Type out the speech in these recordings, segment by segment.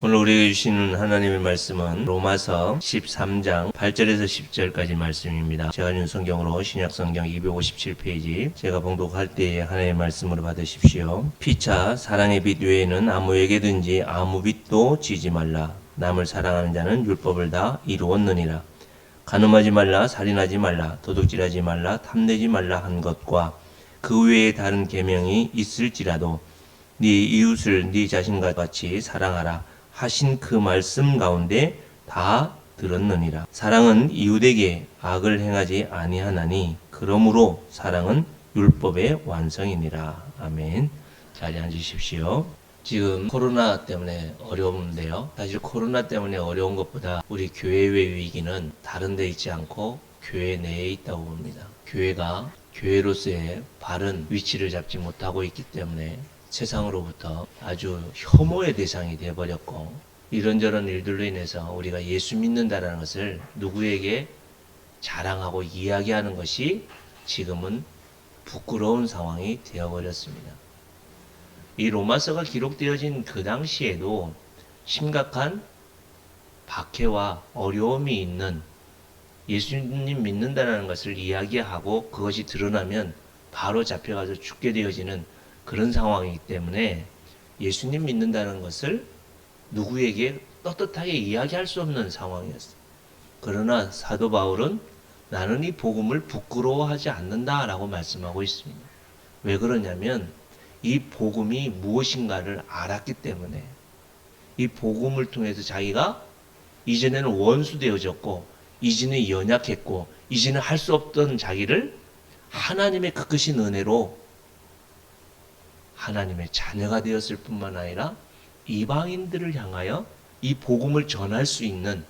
오늘 우리에게 주시는 하나님의 말씀은 로마서 13장 8절에서 10절까지 말씀입니다. 제가 읽은 성경으로 신약성경 257페이지 제가 봉독할 때에 하나님의 말씀으로 받으십시오. 피차 사랑의 빛 외에는 아무에게든지 아무 빛도 지지 말라. 남을 사랑하는 자는 율법을 다 이루었느니라. 간음하지 말라, 살인하지 말라, 도둑질하지 말라, 탐내지 말라 한 것과 그 외에 다른 계명이 있을지라도 네 이웃을 네 자신과 같이 사랑하라 하신 그 말씀 가운데 다 들었느니라. 사랑은 이웃에게 악을 행하지 아니하나니 그러므로 사랑은 율법의 완성이니라. 아멘. 자리에 앉으십시오. 지금 코로나 때문에 어려운데요. 사실 코로나 때문에 어려운 것보다 우리 교회의 위기는 다른 데 있지 않고 교회 내에 있다고 봅니다. 교회가 교회로서의 바른 위치를 잡지 못하고 있기 때문에 세상으로부터 아주 혐오의 대상이 되어버렸고, 이런저런 일들로 인해서 우리가 예수 믿는다는 것을 누구에게 자랑하고 이야기하는 것이 지금은 부끄러운 상황이 되어버렸습니다. 이 로마서가 기록되어진 그 당시에도 심각한 박해와 어려움이 있는, 예수님 믿는다는 것을 이야기하고 그것이 드러나면 바로 잡혀가서 죽게 되어지는 그런 상황이기 때문에 예수님 믿는다는 것을 누구에게 떳떳하게 이야기할 수 없는 상황이었어요. 그러나 사도 바울은 나는 이 복음을 부끄러워하지 않는다라고 말씀하고 있습니다. 왜 그러냐면 이 복음이 무엇인가를 알았기 때문에, 이 복음을 통해서 자기가 이전에는 원수 되어졌고 이전에 연약했고 이전에 할 수 없던 자기를 하나님의 그 크신 은혜로 하나님의 자녀가 되었을 뿐만 아니라 이방인들을 향하여 이 복음을 전할 수 있는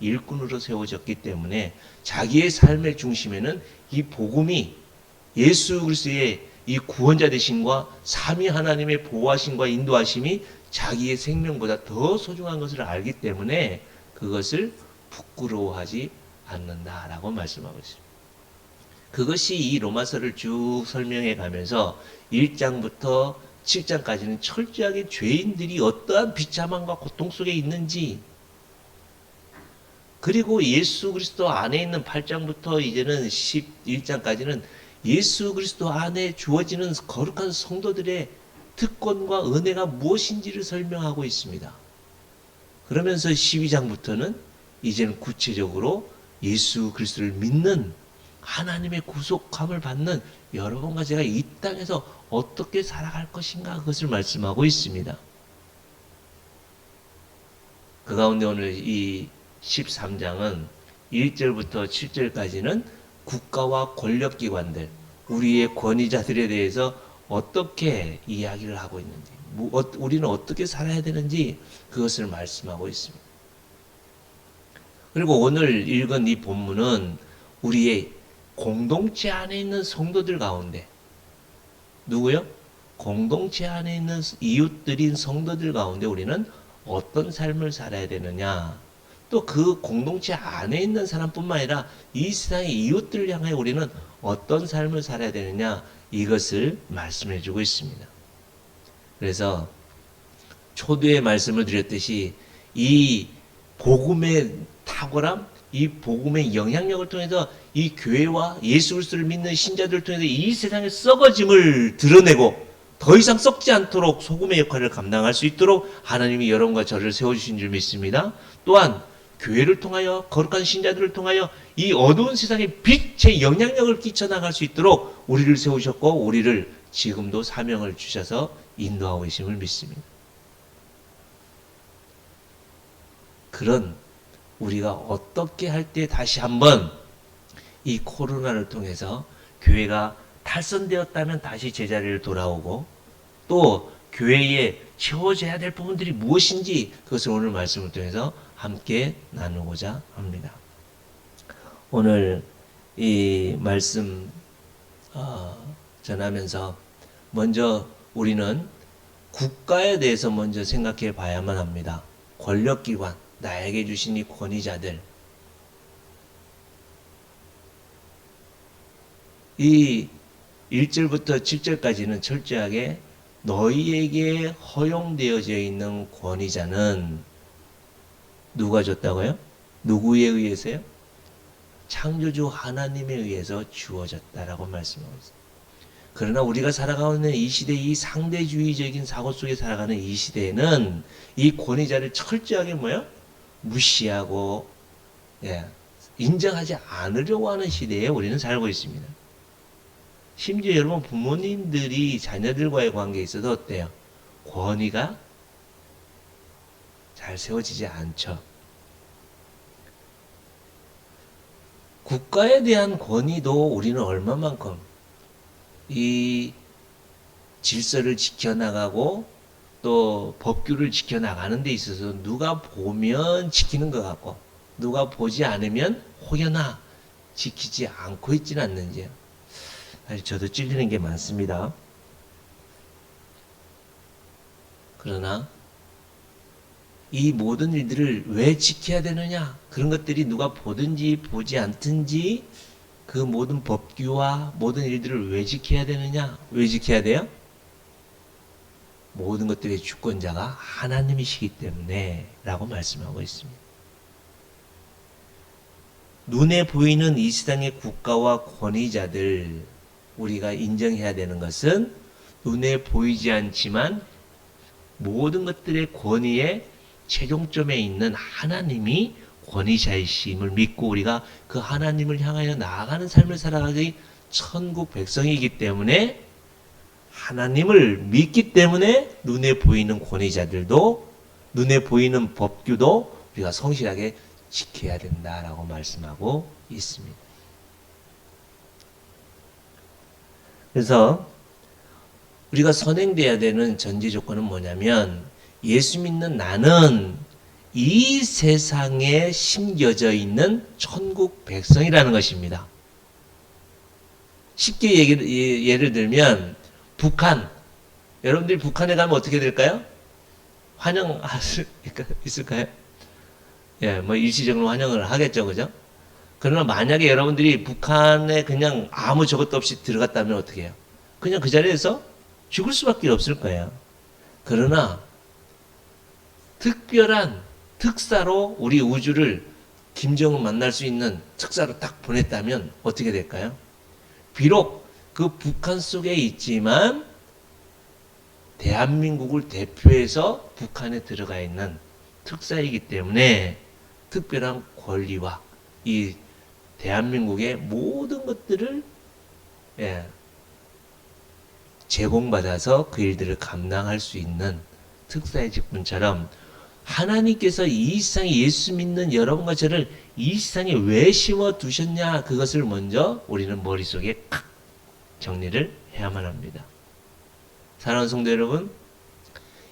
일꾼으로 세워졌기 때문에 자기의 삶의 중심에는 이 복음이 예수 그리스도의 이 구원자 되심과 삼위 하나님의 보호하심과 인도하심이 자기의 생명보다 더 소중한 것을 알기 때문에 그것을 부끄러워하지 않는다라고 말씀하고 있습니다. 그것이 이 로마서를 쭉 설명해 가면서 1장부터 7장까지는 철저하게 죄인들이 어떠한 비참함과 고통 속에 있는지, 그리고 예수 그리스도 안에 있는 8장부터 이제는 11장까지는 예수 그리스도 안에 주어지는 거룩한 성도들의 특권과 은혜가 무엇인지를 설명하고 있습니다. 그러면서 12장부터는 이제는 구체적으로 예수 그리스도를 믿는 하나님의 구속함을 받는 여러분과 제가 이 땅에서 어떻게 살아갈 것인가, 그것을 말씀하고 있습니다. 그 가운데 오늘 이 13장은 1절부터 7절까지는 국가와 권력기관들, 우리의 권위자들에 대해서 어떻게 이야기를 하고 있는지, 우리는 어떻게 살아야 되는지 그것을 말씀하고 있습니다. 그리고 오늘 읽은 이 본문은 우리의 공동체 안에 있는 성도들 가운데, 누구요? 공동체 안에 있는 이웃들인 성도들 가운데 우리는 어떤 삶을 살아야 되느냐, 또 그 공동체 안에 있는 사람뿐만 아니라 이 세상의 이웃들을 향해 우리는 어떤 삶을 살아야 되느냐, 이것을 말씀해 주고 있습니다. 그래서 초두에 말씀을 드렸듯이 이 복음의 탁월함, 이 복음의 영향력을 통해서 이 교회와 예수 그리스도를 믿는 신자들을 통해서 이 세상의 썩어짐을 드러내고 더 이상 썩지 않도록 소금의 역할을 감당할 수 있도록 하나님이 여러분과 저를 세워주신 줄 믿습니다. 또한 교회를 통하여, 거룩한 신자들을 통하여 이 어두운 세상에 빛의 영향력을 끼쳐나갈 수 있도록 우리를 세우셨고 우리를 지금도 사명을 주셔서 인도하고 계심을 믿습니다. 그런 우리가 어떻게 할 때 다시 한번 이 코로나를 통해서 교회가 탈선되었다면 다시 제자리를 돌아오고, 또 교회에 채워져야 될 부분들이 무엇인지 그것을 오늘 말씀을 통해서 함께 나누고자 합니다. 오늘 이 말씀 전하면서 먼저 우리는 국가에 대해서 먼저 생각해 봐야만 합니다. 권력기관, 나에게 주신 이 권위자들, 이 1절부터 7절까지는 철저하게 너희에게 허용되어져 있는 권위자는 누가 줬다고요? 누구에 의해서요? 창조주 하나님에 의해서 주어졌다라고 말씀하고 있습니다. 그러나 우리가 살아가는 이 시대, 이 상대주의적인 사고 속에 살아가는 이 시대에는 이 권위자를 철저하게 무시하고 인정하지 않으려고 하는 시대에 우리는 살고 있습니다. 심지어 여러분 부모님들이 자녀들과의 관계에 있어도 어때요? 권위가 잘 세워지지 않죠. 국가에 대한 권위도 우리는 얼마만큼 이 질서를 지켜나가고 또 법규를 지켜나가는 데 있어서 누가 보면 지키는 것 같고 누가 보지 않으면 혹여나 지키지 않고 있지는 않는지요. 사실 저도 찔리는 게 많습니다. 그러나 이 모든 일들을 왜 지켜야 되느냐? 그런 것들이 누가 보든지 보지 않든지 그 모든 법규와 모든 일들을 왜 지켜야 되느냐? 왜 지켜야 돼요? 모든 것들의 주권자가 하나님이시기 때문에 라고 말씀하고 있습니다. 눈에 보이는 이 세상의 국가와 권위자들 우리가 인정해야 되는 것은 눈에 보이지 않지만 모든 것들의 권위의 최종점에 있는 하나님이 권위자이심을 믿고 우리가 그 하나님을 향하여 나아가는 삶을 살아가기 천국 백성이기 때문에 하나님을 믿기 때문에 눈에 보이는 권위자들도 눈에 보이는 법규도 우리가 성실하게 지켜야 된다라고 말씀하고 있습니다. 그래서 우리가 선행돼야 되는 전제 조건은 뭐냐면 예수 믿는 나는 이 세상에 심겨져 있는 천국 백성이라는 것입니다. 쉽게 예를 들면 북한, 여러분들이 북한에 가면 어떻게 될까요? 환영할 수 있을까요? 일시적으로 환영을 하겠죠, 그죠? 그러나 만약에 여러분들이 북한에 그냥 아무 저것도 없이 들어갔다면 어떻게 해요? 그냥 그 자리에서 죽을 수밖에 없을 거예요. 그러나 특별한 특사로 우리 우주를 김정은 만날 수 있는 특사로 딱 보냈다면 어떻게 될까요? 비록 그 북한 속에 있지만 대한민국을 대표해서 북한에 들어가 있는 특사이기 때문에 특별한 권리와 이 대한민국의 모든 것들을 제공받아서 그 일들을 감당할 수 있는 특사의 직분처럼 하나님께서 이 세상에 예수 믿는 여러분과 저를 이 세상에 왜 심어 두셨냐 그것을 먼저 우리는 머릿속에 정리를 해야만 합니다. 사랑하는 성도 여러분,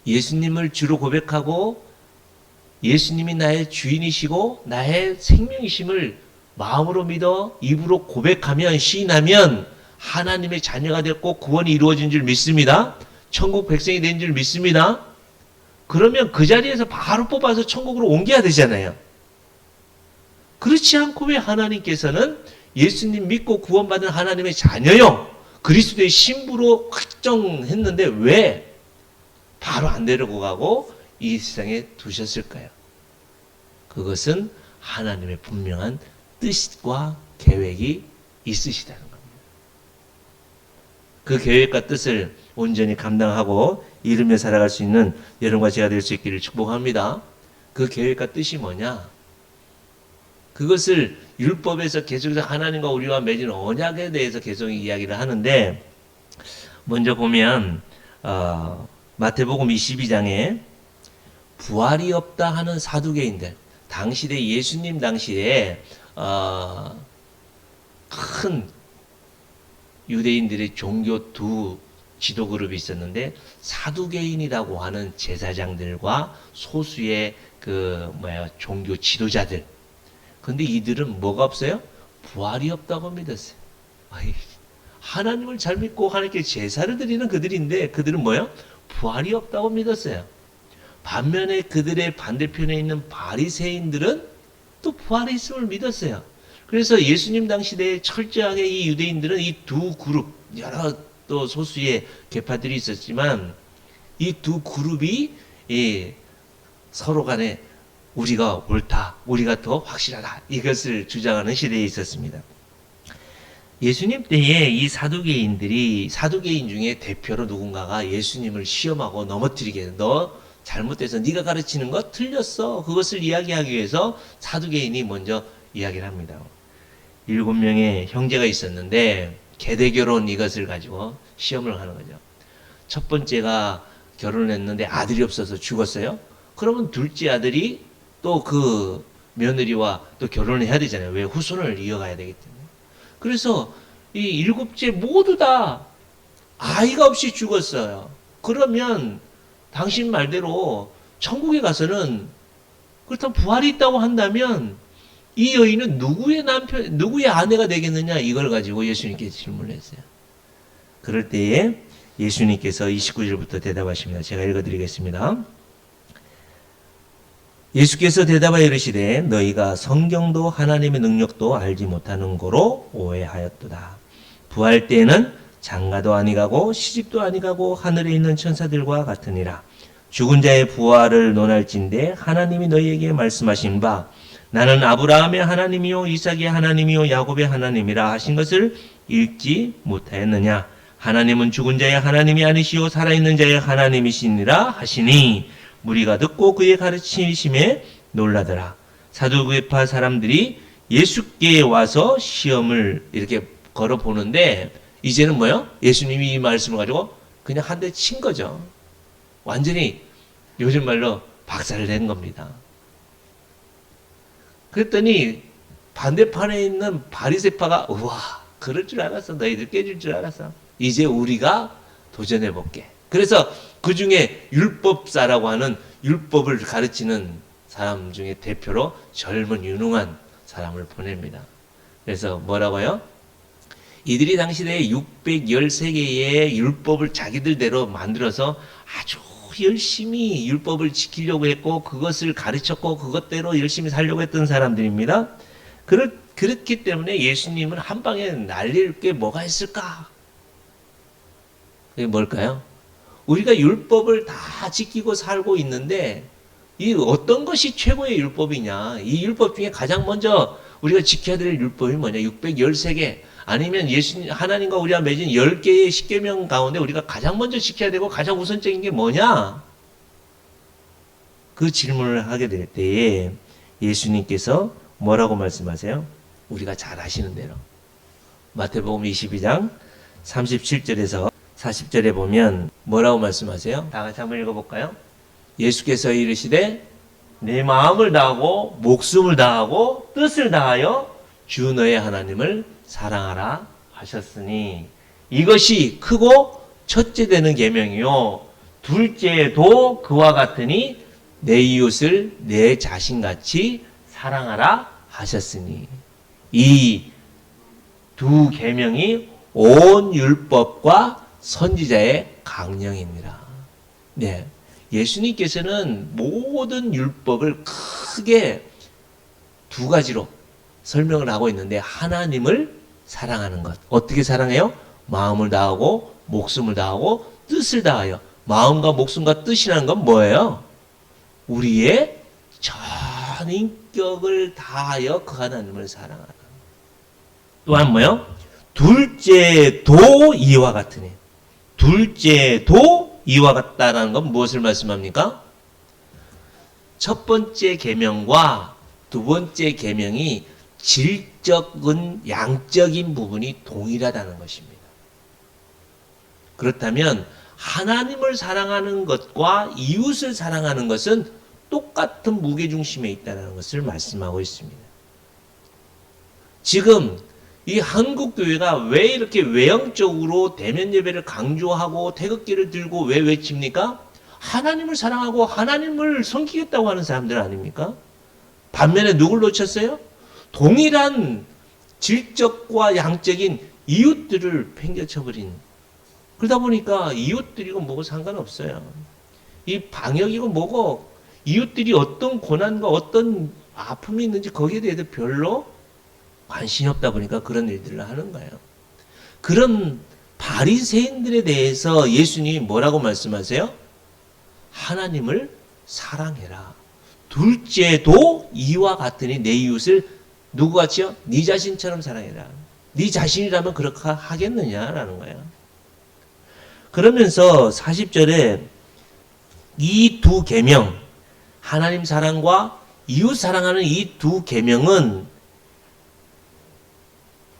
예수님을 주로 고백하고 예수님이 나의 주인이시고 나의 생명이심을 마음으로 믿어 입으로 고백하면 시인하면 하나님의 자녀가 됐고 구원이 이루어진 줄 믿습니다. 천국 백성이 된 줄 믿습니다. 그러면 그 자리에서 바로 뽑아서 천국으로 옮겨야 되잖아요. 그렇지 않고 왜 하나님께서는 예수님 믿고 구원받은 하나님의 자녀요 그리스도의 신부로 확정했는데 왜 바로 안 데리고 가고 이 세상에 두셨을까요? 그것은 하나님의 분명한 뜻과 계획이 있으시다는 겁니다. 그 계획과 뜻을 온전히 감당하고 이루며 살아갈 수 있는 여러분과 제가 될 수 있기를 축복합니다. 그 계획과 뜻이 뭐냐? 그것을 율법에서 계속해서 하나님과 우리와 맺은 언약에 대해서 계속 이야기를 하는데 먼저 보면 마태복음 22장에 부활이 없다 하는 사두개인들 당시대 예수님 당시에 큰 유대인들의 종교 두 지도 그룹이 있었는데 사두개인이라고 하는 제사장들과 소수의 종교 지도자들. 근데 이들은 뭐가 없어요? 부활이 없다고 믿었어요. 하나님을 잘 믿고 하나님께 제사를 드리는 그들인데 그들은 뭐예요? 부활이 없다고 믿었어요. 반면에 그들의 반대편에 있는 바리새인들은 또 부활이 있음을 믿었어요. 그래서 예수님 당시대에 철저하게 이 유대인들은 이 두 그룹, 여러 또 소수의 계파들이 있었지만 이 두 그룹이 서로 간에 우리가 옳다, 우리가 더 확실하다, 이것을 주장하는 시대에 있었습니다. 예수님 때에 이 사두개인 중에 대표로 누군가가 예수님을 시험하고 넘어뜨리게 해서 너 잘못돼서 네가 가르치는 거 틀렸어, 그것을 이야기하기 위해서 사두개인이 먼저 이야기를 합니다. 7명의 형제가 있었는데 계대결혼 이것을 가지고 시험을 하는 거죠. 첫 번째가 결혼을 했는데 아들이 없어서 죽었어요. 그러면 둘째 아들이 또 그 며느리와 또 결혼을 해야 되잖아요. 왜? 후손을 이어가야 되기 때문에. 그래서 이 7째 모두 다 아이가 없이 죽었어요. 그러면 당신 말대로 천국에 가서는, 그렇다면 부활이 있다고 한다면 이 여인은 누구의 아내가 되겠느냐, 이걸 가지고 예수님께 질문을 했어요. 그럴 때에 예수님께서 29절부터 대답하십니다. 제가 읽어드리겠습니다. 예수께서 대답하여 이르시되 너희가 성경도 하나님의 능력도 알지 못하는 거로 오해하였도다. 부활 때에는 장가도 아니가고 시집도 아니가고 하늘에 있는 천사들과 같으니라. 죽은 자의 부활을 논할진대 하나님이 너희에게 말씀하신 바 나는 아브라함의 하나님이요 이삭의 하나님이요 야곱의 하나님이라 하신 것을 읽지 못하였느냐. 하나님은 죽은 자의 하나님이 아니시오 살아있는 자의 하나님이시니라 하시니 무리가 듣고 그의 가르치심에 놀라더라. 사두개파 사람들이 예수께 와서 시험을 이렇게 걸어보는데 이제는 뭐요? 예수님이 이 말씀을 가지고 그냥 한 대 친 거죠. 완전히 요즘 말로 박살을 낸 겁니다. 그랬더니 반대판에 있는 바리새파가 우와, 그럴 줄 알았어. 너희들 깨질 줄 알았어. 이제 우리가 도전해 볼게. 그래서 그 중에 율법사라고 하는 율법을 가르치는 사람 중에 대표로 젊은 유능한 사람을 보냅니다. 그래서 뭐라고요? 이들이 당시에 613개의 율법을 자기들대로 만들어서 아주 열심히 율법을 지키려고 했고 그것을 가르쳤고 그것대로 열심히 살려고 했던 사람들입니다. 그렇기 때문에 예수님은 한 방에 날릴 게 뭐가 있을까? 그게 뭘까요? 우리가 율법을 다 지키고 살고 있는데 이 어떤 것이 최고의 율법이냐? 이 율법 중에 가장 먼저 우리가 지켜야 될 율법이 뭐냐? 613개 아니면 하나님과 우리가 맺은 10개의 십계명 가운데 우리가 가장 먼저 지켜야 되고 가장 우선적인 게 뭐냐? 그 질문을 하게 될 때에 예수님께서 뭐라고 말씀하세요? 우리가 잘 아시는 대로 마태복음 22장 37절에서 40절에 보면 뭐라고 말씀하세요? 다 같이 한번 읽어볼까요? 예수께서 이르시되 내 마음을 다하고 목숨을 다하고 뜻을 다하여 주 너의 하나님을 사랑하라 하셨으니 이것이 크고 첫째 되는 계명이요 둘째도 그와 같으니 내 이웃을 내 자신같이 사랑하라 하셨으니 이 두 계명이 온 율법과 선지자의 강령입니다. 네, 예수님께서는 모든 율법을 크게 두 가지로 설명을 하고 있는데 하나님을 사랑하는 것. 어떻게 사랑해요? 마음을 다하고 목숨을 다하고 뜻을 다하여. 마음과 목숨과 뜻이라는 건 뭐예요? 우리의 전 인격을 다하여 그 하나님을 사랑하라. 또한 뭐요? 둘째도 이와 같으니. 둘째도 이와 같다라는 건 무엇을 말씀합니까? 첫 번째 계명과 두 번째 계명이 질적인 양적인 부분이 동일하다는 것입니다. 그렇다면 하나님을 사랑하는 것과 이웃을 사랑하는 것은 똑같은 무게중심에 있다는 것을 말씀하고 있습니다. 지금 이 한국교회가 왜 이렇게 외형적으로 대면 예배를 강조하고 태극기를 들고 왜 외칩니까? 하나님을 사랑하고 하나님을 섬기겠다고 하는 사람들 아닙니까? 반면에 누굴 놓쳤어요? 동일한 질적과 양적인 이웃들을 팽개쳐버린. 그러다 보니까 이웃들이고 뭐고 상관없어요. 이 방역이고 뭐고 이웃들이 어떤 고난과 어떤 아픔이 있는지 거기에 대해서 별로 관심이 없다 보니까 그런 일들을 하는 거예요. 그런 바리새인들에 대해서 예수님이 뭐라고 말씀하세요? 하나님을 사랑해라. 둘째도 이와 같으니 내 이웃을 누구같이요? 네 자신처럼 사랑해라. 네 자신이라면 그렇게 하겠느냐라는 거예요. 그러면서 40절에 이 두 계명, 하나님 사랑과 이웃 사랑하는 이 두 계명은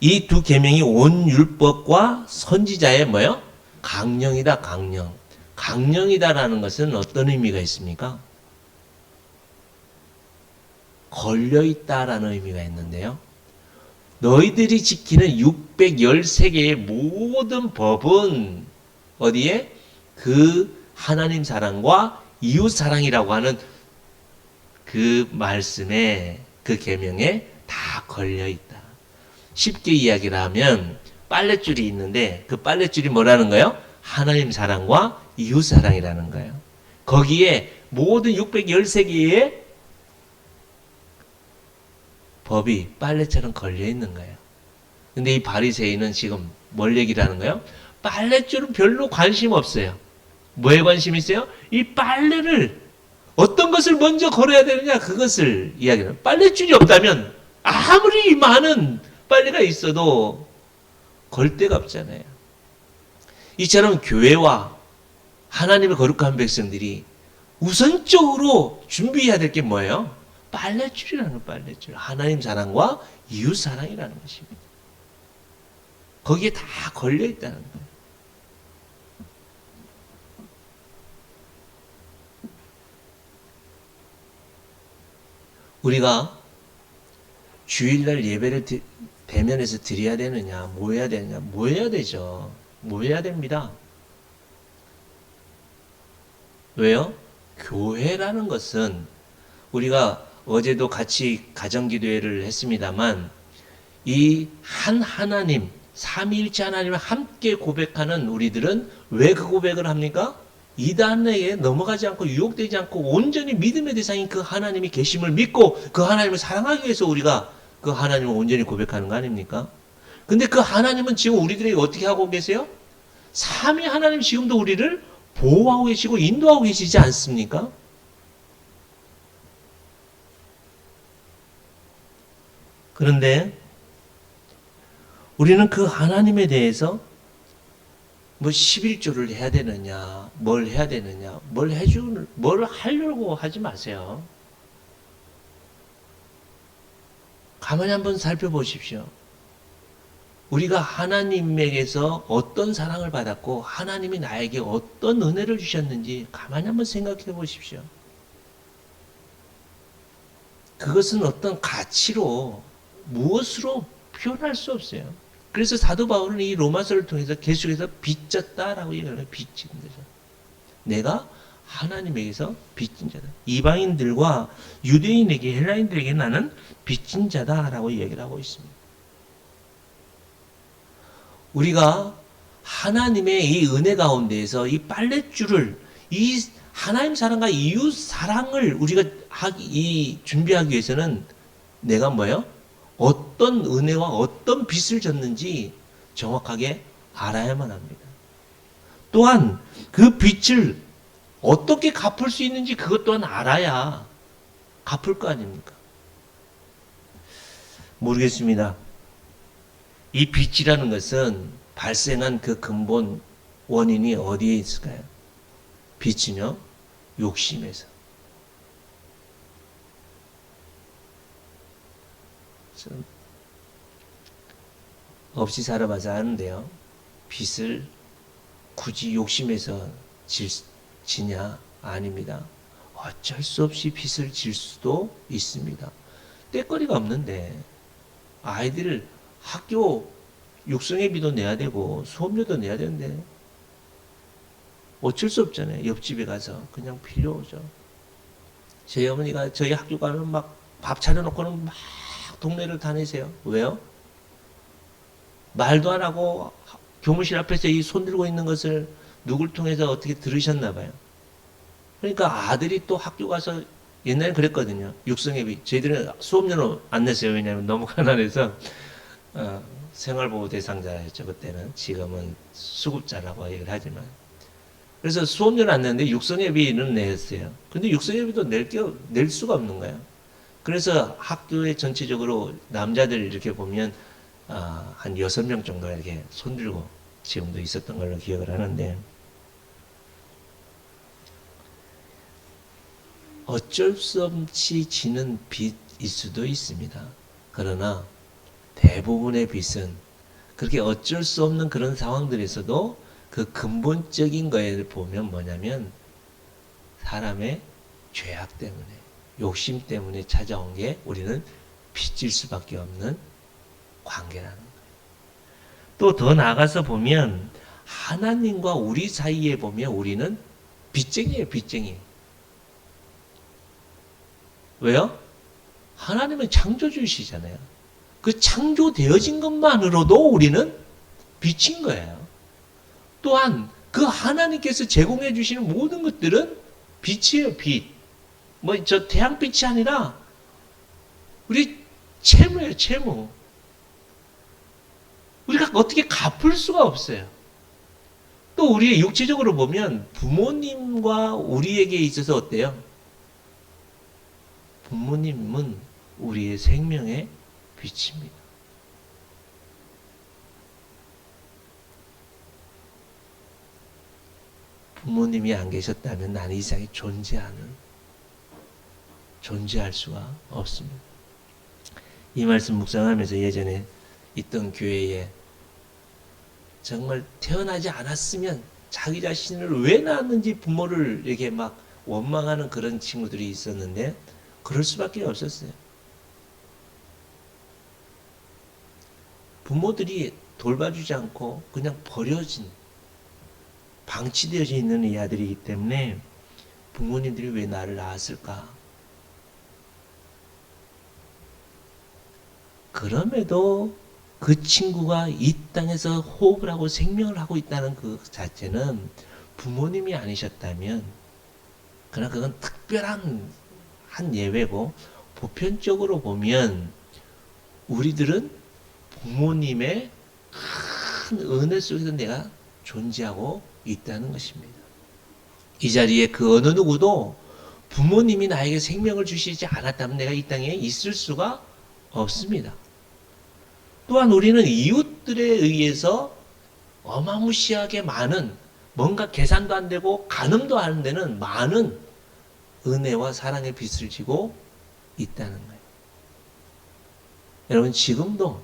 이 두 계명이 온 율법과 선지자의 뭐요? 강령이다, 강령. 강령이다라는 것은 어떤 의미가 있습니까? 걸려있다라는 의미가 있는데요. 너희들이 지키는 613개의 모든 법은 어디에? 그 하나님 사랑과 이웃 사랑이라고 하는 그 말씀에, 그 계명에 다 걸려있다. 쉽게 이야기를 하면 빨랫줄이 있는데 그 빨랫줄이 뭐라는 거예요? 하나님 사랑과 이웃 사랑이라는 거예요. 거기에 모든 613개의 법이 빨래처럼 걸려있는 거예요. 근데 이 바리새인은 지금 뭘 얘기를 하는 거예요? 빨랫줄은 별로 관심 없어요. 뭐에 관심 있어요? 이 빨래를 어떤 것을 먼저 걸어야 되느냐, 그것을 이야기해요. 빨랫줄이 없다면 아무리 많은 빨래가 있어도 걸 데가 없잖아요. 이처럼 교회와 하나님의 거룩한 백성들이 우선적으로 준비해야 될 게 뭐예요? 빨랫줄이라는 빨랫줄. 하나님 사랑과 이웃 사랑이라는 것입니다. 거기에 다 걸려있다는 거예요. 우리가 주일날 예배를 대면해서 드려야 되느냐, 뭐 해야 되느냐, 뭐 해야 되죠. 뭐 해야 됩니다. 왜요? 교회라는 것은 우리가 어제도 같이 가정기도회를 했습니다만 이 한 하나님, 삼위일체 하나님을 함께 고백하는 우리들은 왜 그 고백을 합니까? 이단에게 넘어가지 않고 유혹되지 않고 온전히 믿음의 대상인 그 하나님이 계심을 믿고 그 하나님을 사랑하기 위해서 우리가 그 하나님을 온전히 고백하는 거 아닙니까? 근데 그 하나님은 지금 우리들에게 어떻게 하고 계세요? 삼위 하나님 지금도 우리를 보호하고 계시고 인도하고 계시지 않습니까? 그런데 우리는 그 하나님에 대해서 뭐 11조를 해야 되느냐, 뭘 해야 되느냐, 뭘 하려고 하지 마세요. 가만히 한번 살펴보십시오. 우리가 하나님에게서 어떤 사랑을 받았고 하나님이 나에게 어떤 은혜를 주셨는지 가만히 한번 생각해 보십시오. 그것은 어떤 가치로 무엇으로 표현할 수 없어요. 그래서 사도 바울은 이 로마서를 통해서 계속해서 빚졌다라고 얘기를 해요. 빚진 거죠. 내가 하나님에게서 빚진 자다. 이방인들과 유대인에게, 헬라인들에게 나는 빚진 자다라고 얘기를 하고 있습니다. 우리가 하나님의 이 은혜 가운데에서 이 빨랫줄을, 이 하나님 사랑과 이웃 사랑을 우리가 준비하기 위해서는 내가 뭐예요? 어떤 은혜와 어떤 빚을 졌는지 정확하게 알아야만 합니다. 또한 그 빚을 어떻게 갚을 수 있는지 그것 또한 알아야 갚을 거 아닙니까? 모르겠습니다. 이 빚이라는 것은 발생한 그 근본 원인이 어디에 있을까요? 빚은요, 욕심에서. 없이 살아봐서 아는데요. 빚을 굳이 욕심에서 지냐? 아닙니다. 어쩔 수 없이 빚을 질 수도 있습니다. 떼거리가 없는데 아이들 학교 육성회비도 내야 되고 수업료도 내야 되는데 어쩔 수 없잖아요. 옆집에 가서 그냥 빌려오죠. 저희 어머니가 저희 학교 가면 막 밥 차려놓고는 막 동네를 다니세요. 왜요? 말도 안 하고 교무실 앞에서 이 손 들고 있는 것을 누굴 통해서 어떻게 들으셨나 봐요. 그러니까 아들이 또 학교 가서 옛날에 그랬거든요. 육성회비. 저희들은 수업료는 안 냈어요. 왜냐하면 너무 가난해서 생활보호 대상자였죠. 그때는. 지금은 수급자라고 얘기를 하지만. 그래서 수업료는 안 내는데 육성회비는 냈어요. 근데 육성회비도 낼 수가 없는 거예요. 그래서 학교에 전체적으로 남자들 이렇게 보면 한 6명 정도 이렇게 손들고 지금도 있었던 걸로 기억을 하는데, 어쩔 수 없이 지는 빚일 수도 있습니다. 그러나 대부분의 빚은 그렇게 어쩔 수 없는 그런 상황들에서도 그 근본적인 거에 보면 뭐냐면 사람의 죄악 때문에, 욕심 때문에 찾아온 게 우리는 빚질 수밖에 없는 관계라는 거예요. 또 더 나아가서 보면 하나님과 우리 사이에 보면 우리는 빚쟁이에요, 빚쟁이. 왜요? 하나님은 창조주이시잖아요. 그 창조되어진 것만으로도 우리는 빚인 거예요. 또한 그 하나님께서 제공해 주시는 모든 것들은 빚이에요, 빚. 뭐 저 태양빛이 아니라 우리 채무예요, 채무. 우리가 어떻게 갚을 수가 없어요. 또 우리의 육체적으로 보면 부모님과 우리에게 있어서 어때요? 부모님은 우리의 생명의 빛입니다. 부모님이 안 계셨다면 나는 이 세상에 존재할 수가 없습니다. 이 말씀 묵상하면서 예전에 있던 교회에 정말 태어나지 않았으면 자기 자신을 왜 낳았는지 부모를 이렇게 막 원망하는 그런 친구들이 있었는데 그럴 수밖에 없었어요. 부모들이 돌봐주지 않고 그냥 버려진, 방치되어져 있는 이 아들이기 때문에 부모님들이 왜 나를 낳았을까? 그럼에도 그 친구가 이 땅에서 호흡을 하고 생명을 하고 있다는 그 자체는 부모님이 아니셨다면, 그러나 그건 특별한 한 예외고, 보편적으로 보면 우리들은 부모님의 큰 은혜 속에서 내가 존재하고 있다는 것입니다. 이 자리에 그 어느 누구도 부모님이 나에게 생명을 주시지 않았다면 내가 이 땅에 있을 수가 없습니다. 또한 우리는 이웃들에 의해서 어마무시하게 많은, 뭔가 계산도 안 되고 가늠도 안 되는 많은 은혜와 사랑의 빚을 지고 있다는 거예요. 여러분, 지금도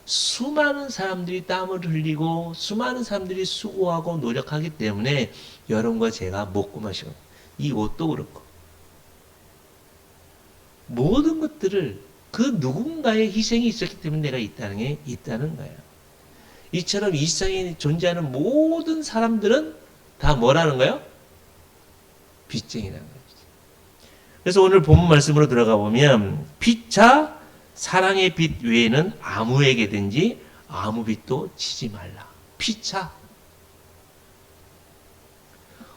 수많은 사람들이 땀을 흘리고 수많은 사람들이 수고하고 노력하기 때문에 여러분과 제가 먹고 마시고, 이 옷도 그렇고 모든 것들을 그 누군가의 희생이 있었기 때문에 내가 이 땅에 있다는 거예요. 이처럼 이 세상에 존재하는 모든 사람들은 다 뭐라는 거예요? 빚쟁이라는 거예요. 그래서 오늘 본문 말씀으로 들어가 보면 피차 사랑의 빚 외에는 아무에게든지 아무 빚도 지지 말라. 피차.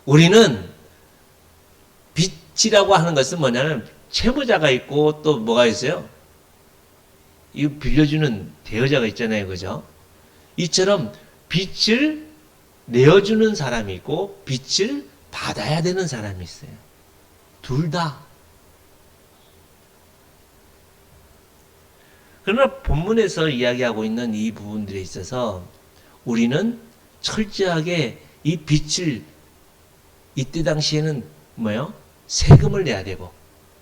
우리는 빚이라고 하는 것은 뭐냐면 채무자가 있고 또 뭐가 있어요? 이 빌려주는 대여자가 있잖아요. 그죠? 이처럼 빚을 내어주는 사람이 있고 빚을 받아야 되는 사람이 있어요. 둘 다. 그러나 본문에서 이야기하고 있는 이 부분들에 있어서 우리는 철저하게 이 빚을, 이때 당시에는 뭐예요? 세금을 내야 되고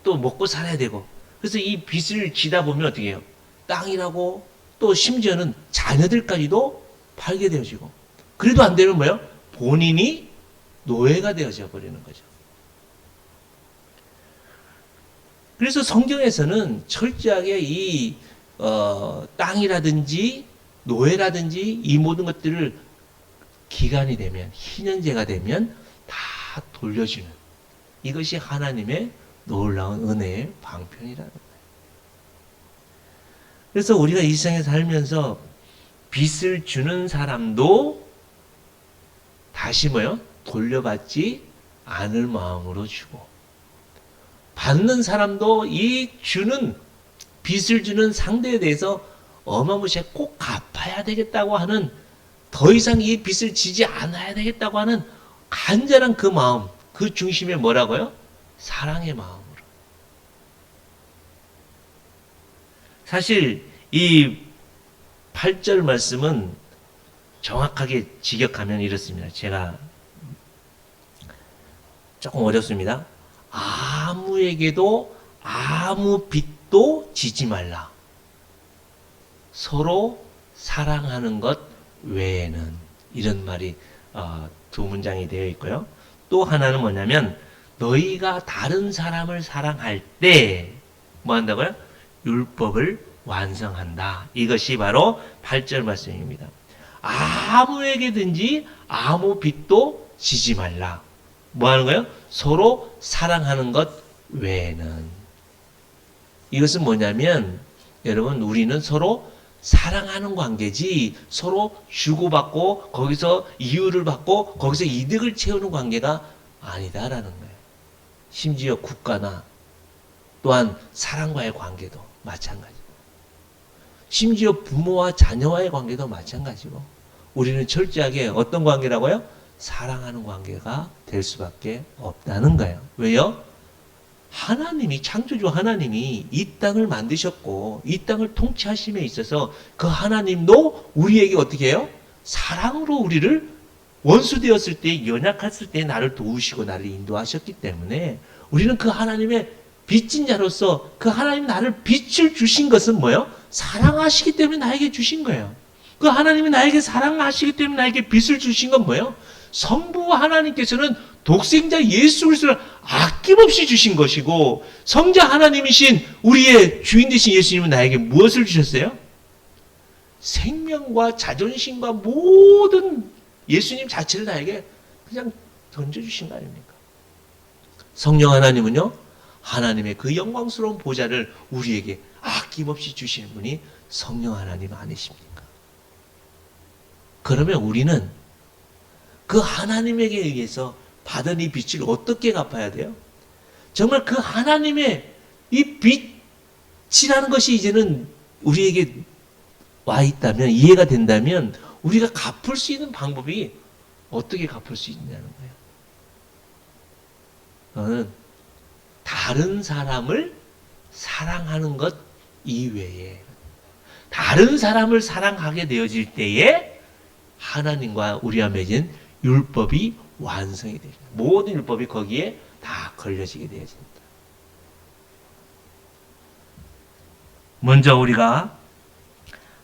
또 먹고 살아야 되고, 그래서 이 빚을 지다 보면 어떻게 해요? 땅이라고 또 심지어는 자녀들까지도 팔게 되어지고, 그래도 안 되면 뭐예요? 본인이 노예가 되어져 버리는 거죠. 그래서 성경에서는 철저하게 이 땅이라든지 노예라든지 이 모든 것들을 기간이 되면, 희년제가 되면 다 돌려주는, 이것이 하나님의 놀라운 은혜의 방편이라는 거예요. 그래서 우리가 이 세상에 살면서 빚을 주는 사람도 다시 뭐요? 돌려받지 않을 마음으로 주고, 받는 사람도 이 주는, 빚을 주는 상대에 대해서 어마무시하게 꼭 갚아야 되겠다고 하는, 더 이상 이 빚을 지지 않아야 되겠다고 하는 간절한 그 마음, 그 중심에 뭐라고요? 사랑의 마음으로. 사실 이 8절 말씀은 정확하게 직역하면 이렇습니다. 제가 조금 어렵습니다. 아무에게도 아무 빚도 지지 말라. 서로 사랑하는 것 외에는, 이런 말이 두 문장이 되어 있고요. 또 하나는 뭐냐면 너희가 다른 사람을 사랑할 때 뭐 한다고요? 율법을 완성한다. 이것이 바로 8절 말씀입니다. 아무에게든지 아무 빚도 지지 말라. 뭐 하는 거예요? 서로 사랑하는 것 외에는. 이것은 뭐냐면 여러분, 우리는 서로 사랑하는 관계지 서로 주고받고 거기서 이유를 받고 거기서 이득을 채우는 관계가 아니다라는 거예요. 심지어 국가나 또한 사람과의 관계도 마찬가지고, 심지어 부모와 자녀와의 관계도 마찬가지고, 우리는 철저하게 어떤 관계라고요? 사랑하는 관계가 될 수밖에 없다는 거예요. 왜요? 하나님이, 창조주 하나님이 이 땅을 만드셨고 이 땅을 통치하심에 있어서 그 하나님도 우리에게 어떻게 해요? 사랑으로 우리를 원수 되었을 때, 연약했을 때 나를 도우시고 나를 인도하셨기 때문에 우리는 그 하나님의 빚진 자로서 그 하나님 나를 빛을 주신 것은 뭐예요? 사랑하시기 때문에 나에게 주신 거예요. 그 하나님이 나에게 사랑하시기 때문에 나에게 빛을 주신 건 뭐예요? 성부 하나님께서는 독생자 예수 그리스도를 아낌없이 주신 것이고, 성자 하나님이신 우리의 주인 되신 예수님은 나에게 무엇을 주셨어요? 생명과 자존심과 모든 예수님 자체를 나에게 그냥 던져주신 거 아닙니까? 성령 하나님은요, 하나님의 그 영광스러운 보좌를 우리에게 아낌없이 주시는 분이 성령 하나님 아니십니까? 그러면 우리는 그 하나님에게 의해서 받은 이 빛을 어떻게 갚아야 돼요? 정말 그 하나님의 이 빛이라는 것이 이제는 우리에게 와 있다면, 이해가 된다면 우리가 갚을 수 있는 방법이 어떻게 갚을 수 있냐는 거예요. 너는 다른 사람을 사랑하는 것 이외에, 다른 사람을 사랑하게 되어질 때에 하나님과 우리와 맺은 율법이 완성이 됩니다. 모든 율법이 거기에 다 걸려지게 되어집니다. 먼저 우리가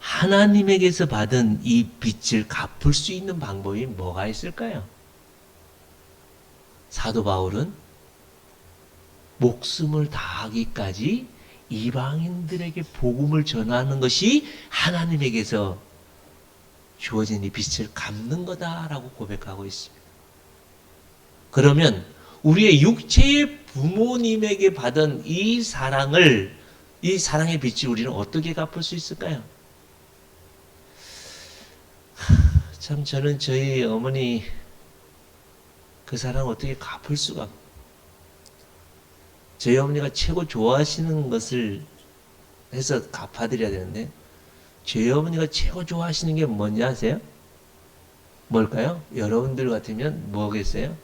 하나님에게서 받은 이 빚을 갚을 수 있는 방법이 뭐가 있을까요? 사도 바울은 목숨을 다하기까지 이방인들에게 복음을 전하는 것이 하나님에게서 주어진 이 빚을 갚는 거다라고 고백하고 있습니다. 그러면 우리의 육체의 부모님에게 받은 이 사랑을, 이 사랑의 빚을 우리는 어떻게 갚을 수 있을까요? 참, 저는 저희 어머니 그 사랑을 어떻게 갚을 수가, 저희 어머니가 최고 좋아하시는 것을 해서 갚아드려야 되는데, 저희 어머니가 최고 좋아하시는 게 뭔지 아세요? 뭘까요? 여러분들 같으면 뭐겠어요?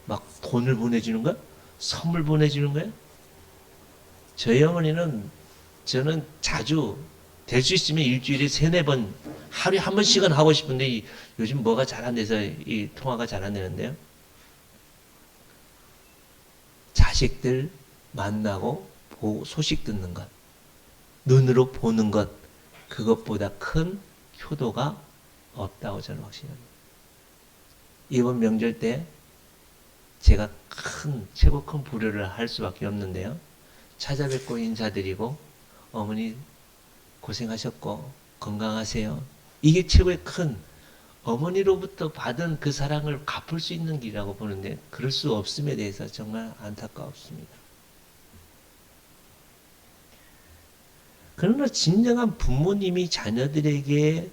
막 돈을 보내주는 거야? 선물 보내주는 거야? 저희 어머니는, 저는 자주 될 수 있으면 일주일에 3-4번, 하루에 한 번씩은 하고 싶은데 요즘 뭐가 잘 안 돼서 이 통화가 잘 안 되는데요. 자식들 만나고 소식 듣는 것, 눈으로 보는 것, 그것보다 큰 효도가 없다고 저는 확신합니다. 이번 명절 때 제가 최고 큰 불효를 할 수밖에 없는데요. 찾아뵙고 인사드리고 어머니 고생하셨고 건강하세요. 이게 최고의 큰, 어머니로부터 받은 그 사랑을 갚을 수 있는 길이라고 보는데, 그럴 수 없음에 대해서 정말 안타깝습니다. 그러나 진정한 부모님이 자녀들에게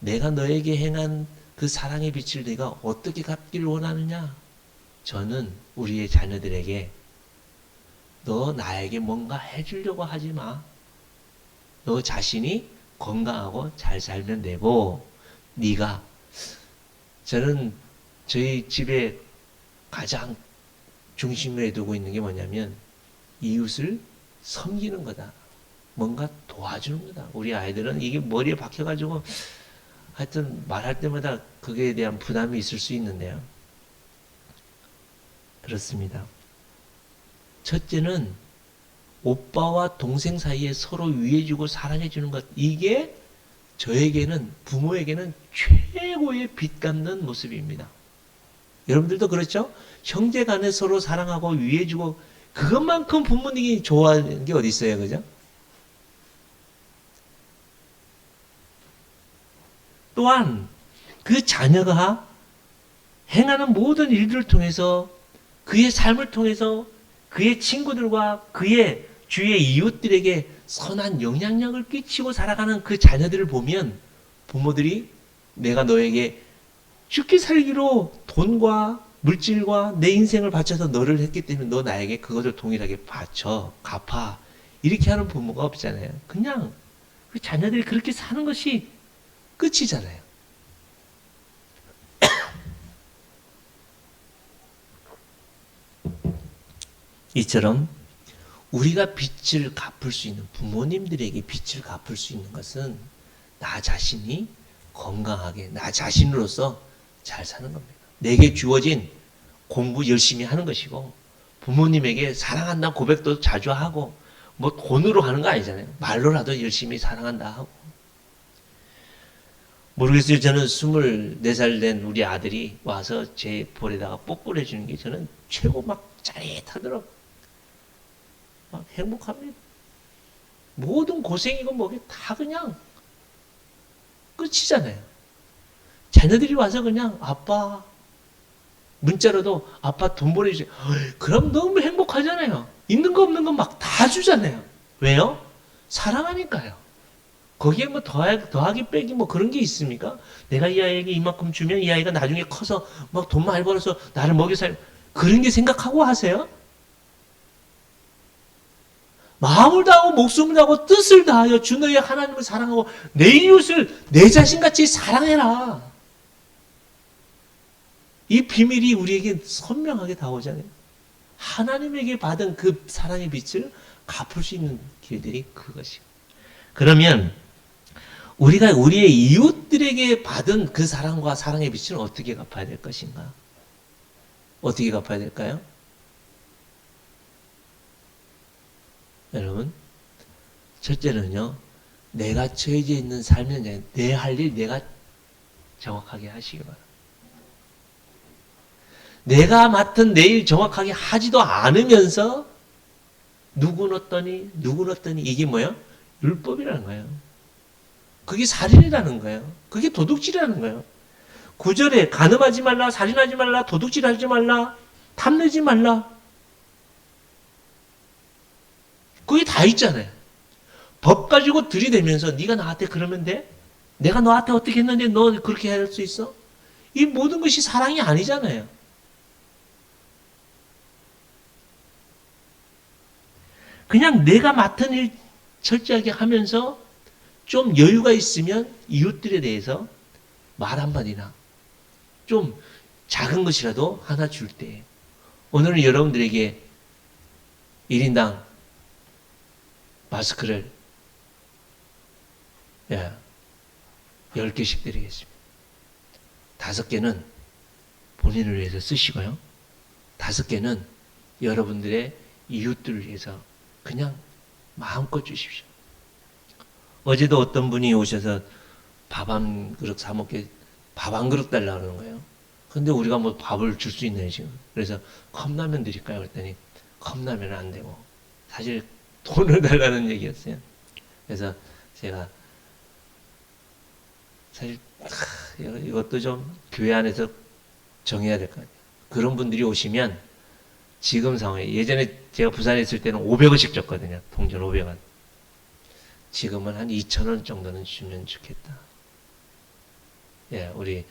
내가 너에게 행한 그 사랑의 빛을 내가 어떻게 갚기를 원하느냐? 저는 우리의 자녀들에게 너 나에게 뭔가 해주려고 하지 마. 너 자신이 건강하고 잘 살면 되고, 네가, 저는 저희 집에 가장 중심에 두고 있는 게 뭐냐면 이웃을 섬기는 거다. 뭔가 도와주는 거다. 우리 아이들은 이게 머리에 박혀가지고 하여튼 말할 때마다 그거에 대한 부담이 있을 수 있는데요. 그렇습니다. 첫째는 오빠와 동생 사이에 서로 위해주고 사랑해주는 것. 이게 저에게는, 부모에게는 최고의 빚 갚는 모습입니다. 여러분들도 그렇죠? 형제 간에 서로 사랑하고 위해주고, 그것만큼 부모님이 좋아하는 게 어디 있어요, 그죠? 또한 그 자녀가 행하는 모든 일들을 통해서, 그의 삶을 통해서 그의 친구들과 그의 주위의 이웃들에게 선한 영향력을 끼치고 살아가는 그 자녀들을 보면 부모들이 내가 너에게 죽기 살기로 돈과 물질과 내 인생을 바쳐서 너를 했기 때문에 너 나에게 그것을 동일하게 바쳐, 갚아. 이렇게 하는 부모가 없잖아요. 그냥 그 자녀들이 그렇게 사는 것이 끝이잖아요. 이처럼 우리가 빚을 갚을 수 있는, 부모님들에게 빚을 갚을 수 있는 것은 나 자신이 건강하게 나 자신으로서 잘 사는 겁니다. 내게 주어진 공부 열심히 하는 것이고, 부모님에게 사랑한다 고백도 자주 하고, 뭐 돈으로 하는 거 아니잖아요. 말로라도 열심히 사랑한다 하고. 모르겠어요. 저는 24살 된 우리 아들이 와서 제 볼에다가 뽀뽀를 해주는 게 저는 최고 막 짜릿하더라고요. 막 행복합니다. 모든 고생이고 뭐게 다 그냥 끝이잖아요. 자녀들이 와서 그냥 아빠, 문자로도 아빠 돈 보내주세요. 그럼 너무 행복하잖아요. 있는 거 없는 거 막 다 주잖아요. 왜요? 사랑하니까요. 거기에 뭐 더하기 빼기 뭐 그런 게 있습니까? 내가 이 아이에게 이만큼 주면 이 아이가 나중에 커서 막 돈 많이 벌어서 나를 먹여 살, 그런 게 생각하고 하세요? 마음을 다하고 목숨을 다하고 뜻을 다하여 주 너의 하나님을 사랑하고 내 이웃을 내 자신같이 사랑해라. 이 비밀이 우리에게 선명하게 다가오잖아요. 하나님에게 받은 그 사랑의 빛을 갚을 수 있는 길들이 그것이요. 그러면 우리가 우리의 이웃들에게 받은 그 사랑과 사랑의 빛을 어떻게 갚아야 될 것인가? 어떻게 갚아야 될까요? 여러분, 첫째는요, 내가 처해져 있는 삶은 내 할 일 내가 정확하게 하시기 바랍니다. 내가 맡은 내 일 정확하게 하지도 않으면서 누군 어떠니 이게 뭐예요? 율법이라는 거예요. 그게 살인이라는 거예요. 그게 도둑질이라는 거예요. 9절에 간음하지 말라, 살인하지 말라, 도둑질하지 말라, 탐내지 말라. 그게 다 있잖아요. 법 가지고 들이대면서 네가 나한테 그러면 돼? 내가 너한테 어떻게 했는데 너 그렇게 할 수 있어? 이 모든 것이 사랑이 아니잖아요. 그냥 내가 맡은 일 철저하게 하면서 좀 여유가 있으면 이웃들에 대해서 말 한마디나 좀 작은 것이라도 하나 줄 때, 오늘은 여러분들에게 1인당 마스크를 10개씩 드리겠습니다. 5개는 본인을 위해서 쓰시고요. 5개는 여러분들의 이웃들을 위해서 그냥 마음껏 주십시오. 어제도 어떤 분이 오셔서 밥 한 그릇 사 먹게 밥 한 그릇 달라고 그러는 거예요. 근데 우리가 뭐 밥을 줄 수 있나요, 지금? 그래서 컵라면 드릴까요? 그랬더니 컵라면은 안 되고 사실 돈을 달라는 얘기였어요. 그래서 제가 사실 이것도 좀 교회 안에서 정해야 될 것 같아요. 그런 분들이 오시면 지금 상황에, 예전에 제가 부산에 있을 때는 500원씩 줬거든요. 동전 500원. 지금은 한 2,000원 정도는 주면 좋겠다. 예, 우리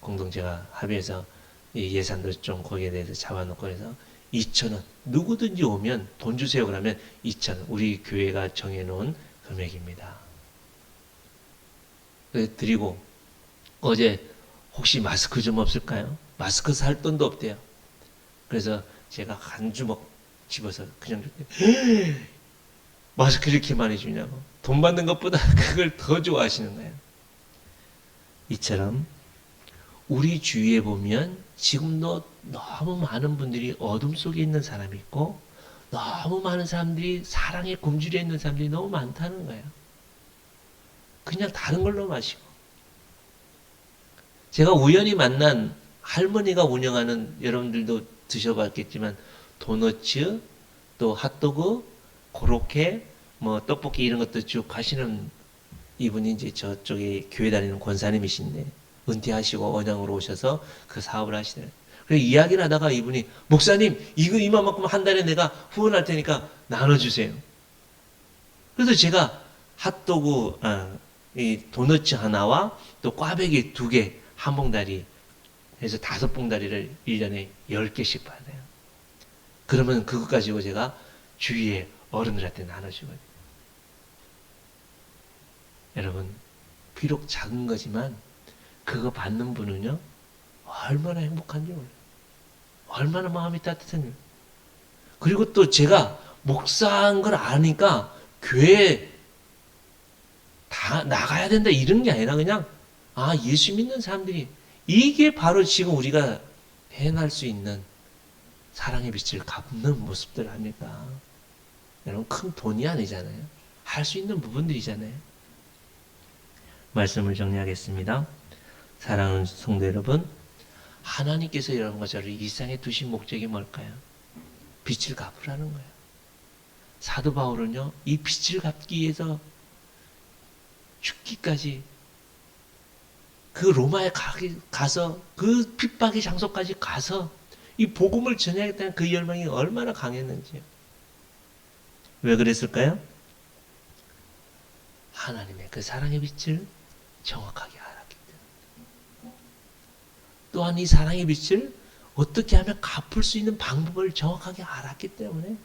공동체가 합의해서 이 예산도 좀 거기에 대해서 잡아놓고 해서 2,000원. 누구든지 오면 돈 주세요 그러면 2,000원. 우리 교회가 정해놓은 금액입니다. 그래서 드리고, 어제 혹시 마스크 좀 없을까요? 마스크 살 돈도 없대요. 그래서 제가 한 주먹 집어서 그냥 줬대요. 마스크 이렇게 많이 주냐고. 돈 받는 것보다 그걸 더 좋아하시는 거예요. 이처럼 우리 주위에 보면 지금도 너무 많은 분들이 어둠 속에 있는 사람이 있고 너무 많은 사람들이 사랑에 굶주려 있는 사람들이 너무 많다는 거예요. 그냥 다른 걸로 마시고. 제가 우연히 만난 할머니가 운영하는, 여러분들도 드셔봤겠지만 도너츠, 또 핫도그, 고로케, 뭐 떡볶이 이런 것도 쭉 하시는 이분이 이제 저쪽에 교회 다니는 권사님이신데 은퇴하시고 언양으로 오셔서 그 사업을 하시더라고요. 그래서 이야기를 하다가 이분이 목사님 이거 이만큼 한 달에 내가 후원할 테니까 나눠주세요. 그래서 제가 핫도그 이 도너츠 하나와 또 꽈배기 2개 한 봉다리 해서 5봉다리를 1년에 10개씩 받아요. 그러면 그것 가지고 제가 주위에 어른들한테 나눠주거든요. 여러분 비록 작은 거지만 그거 받는 분은요 얼마나 행복한지 몰라요. 얼마나 마음이 따뜻한지. 그리고 또 제가 목사인 걸 아니까 교회에 다 나가야 된다 이런 게 아니라 그냥 예수 믿는 사람들이 이게 바로 지금 우리가 해낼 수 있는 사랑의 빛을 갚는 모습들 아닙니까? 여러분 큰 돈이 아니잖아요. 할 수 있는 부분들이잖아요. 말씀을 정리하겠습니다. 사랑하는 성도 여러분, 하나님께서 여러분과 저를 이 세상에 두신 목적이 뭘까요? 빛을 갚으라는 거예요. 사도 바울은요, 이 빛을 갚기 위해서 죽기까지 그 로마에 가서 그 핍박의 장소까지 가서 이 복음을 전하겠다는 그 열망이 얼마나 강했는지요. 왜 그랬을까요? 하나님의 그 사랑의 빛을 정확하게 알았기 때문에. 또한 이 사랑의 빛을 어떻게 하면 갚을 수 있는 방법을 정확하게 알았기 때문에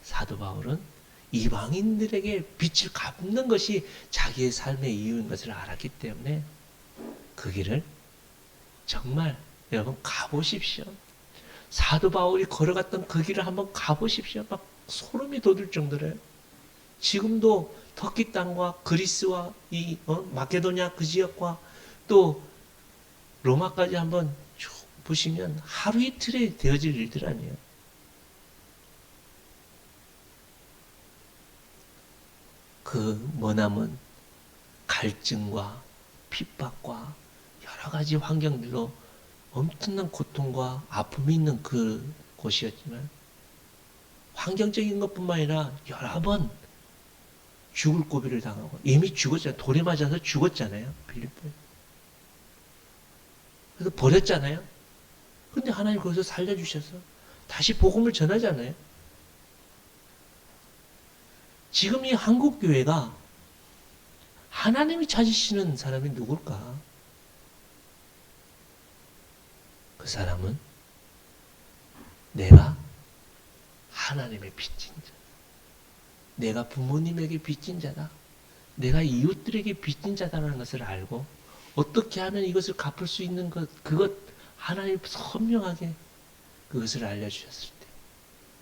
사도 바울은 이방인들에게 빛을 갚는 것이 자기의 삶의 이유인 것을 알았기 때문에 그 길을 정말 여러분 가보십시오. 사도 바울이 걸어갔던 그 길을 한번 가보십시오. 막 소름이 돋을 정도로요. 지금도 터키 땅과 그리스와 이 마케도니아 그 지역과 또 로마까지 한번 쭉 보시면 하루 이틀에 되어질 일들 아니에요. 그 머나먼 갈증과 핍박과 여러 가지 환경들로 엄청난 고통과 아픔이 있는 그 곳이었지만 환경적인 것뿐만 아니라 여러 번 죽을 고비를 당하고 이미 죽었잖아요. 돌에 맞아서 죽었잖아요. 빌립보에. 그래서 버렸잖아요. 근데 하나님 거기서 살려주셔서 다시 복음을 전하잖아요. 지금 이 한국 교회가 하나님이 찾으시는 사람이 누굴까? 그 사람은 내가 하나님의 빚진 자, 내가 부모님에게 빚진 자다, 내가 이웃들에게 빚진 자다라는 것을 알고 어떻게 하면 이것을 갚을 수 있는 것, 그것 하나님 선명하게 그것을 알려주셨을 때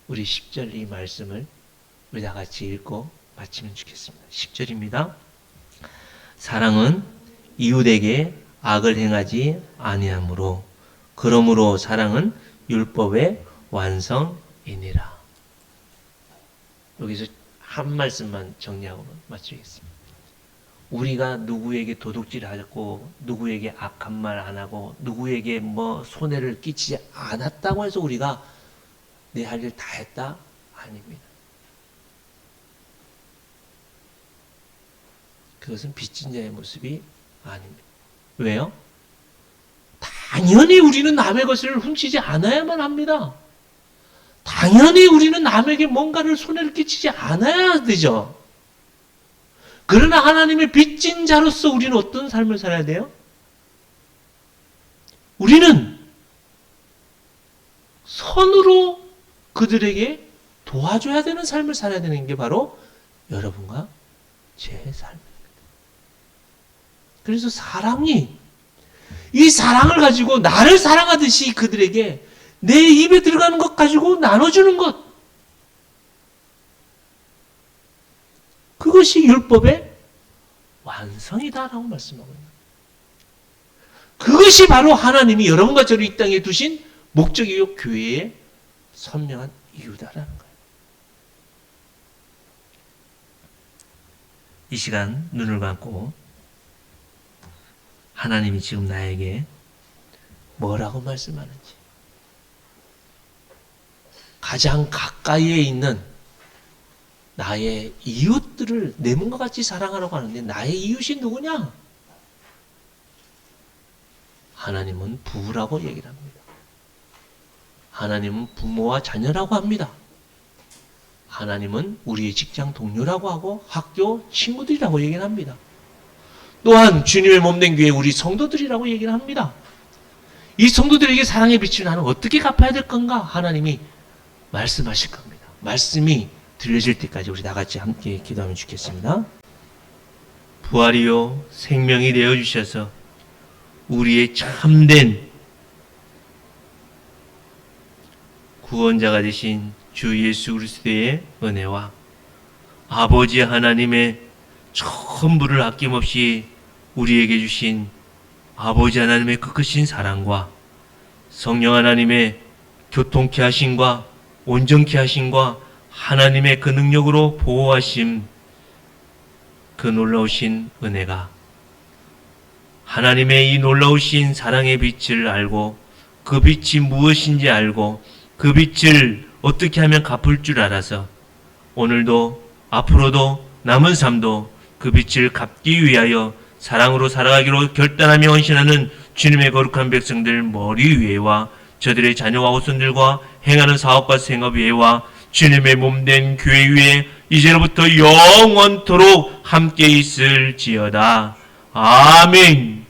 우리 10절 이 말씀을 우리 다 같이 읽고 마치면 좋겠습니다. 10절입니다. 사랑은 이웃에게 악을 행하지 아니하므로 그러므로 사랑은 율법의 완성이니라. 여기서 한 말씀만 정리하고 마치겠습니다. 우리가 누구에게 도둑질하고 누구에게 악한 말 안 하고 누구에게 뭐 손해를 끼치지 않았다고 해서 우리가 내 할 일 다 했다? 아닙니다. 그것은 빚진 자의 모습이 아닙니다. 왜요? 당연히 우리는 남의 것을 훔치지 않아야만 합니다. 당연히 우리는 남에게 뭔가를 손해를 끼치지 않아야 되죠. 그러나 하나님의 빚진 자로서 우리는 어떤 삶을 살아야 돼요? 우리는 선으로 그들에게 도와줘야 되는 삶을 살아야 되는 게 바로 여러분과 제 삶입니다. 그래서 사랑이 이 사랑을 가지고 나를 사랑하듯이 그들에게 내 입에 들어가는 것 가지고 나눠주는 것. 그것이 율법의 완성이다라고 말씀하고 있습니다. 그것이 바로 하나님이 여러분과 저를 이 땅에 두신 목적이요 교회의 선명한 이유다라는 거예요. 이 시간 눈을 감고 하나님이 지금 나에게 뭐라고 말씀하는지, 가장 가까이에 있는 나의 이웃들을 내 몸과 같이 사랑하라고 하는데 나의 이웃이 누구냐? 하나님은 부부라고 얘기를 합니다. 하나님은 부모와 자녀라고 합니다. 하나님은 우리의 직장 동료라고 하고 학교 친구들이라고 얘기를 합니다. 또한 주님의 몸된 교회 우리 성도들이라고 얘기를 합니다. 이 성도들에게 사랑의 빛을 나는 어떻게 갚아야 될 건가? 하나님이 말씀하실 겁니다. 말씀이 들려질 때까지 우리 다같이 함께 기도하면 좋겠습니다. 부활이요 생명이 되어주셔서 우리의 참된 구원자가 되신 주 예수 그리스도의 은혜와 아버지 하나님의 전부를 아낌없이 우리에게 주신 아버지 하나님의 그 크신 사랑과 성령 하나님의 교통케 하심과 온전케 하심과 하나님의 그 능력으로 보호하심, 그 놀라우신 은혜가 하나님의 이 놀라우신 사랑의 빛을 알고 그 빛이 무엇인지 알고 그 빛을 어떻게 하면 갚을 줄 알아서 오늘도 앞으로도 남은 삶도 그 빛을 갚기 위하여 사랑으로 살아가기로 결단하며 헌신하는 주님의 거룩한 백성들 머리 위에와 저들의 자녀와 후손들과 행하는 사업과 생업 위에와 주님의 몸된 교회 위에 이제로부터 영원토록 함께 있을지어다. 아멘.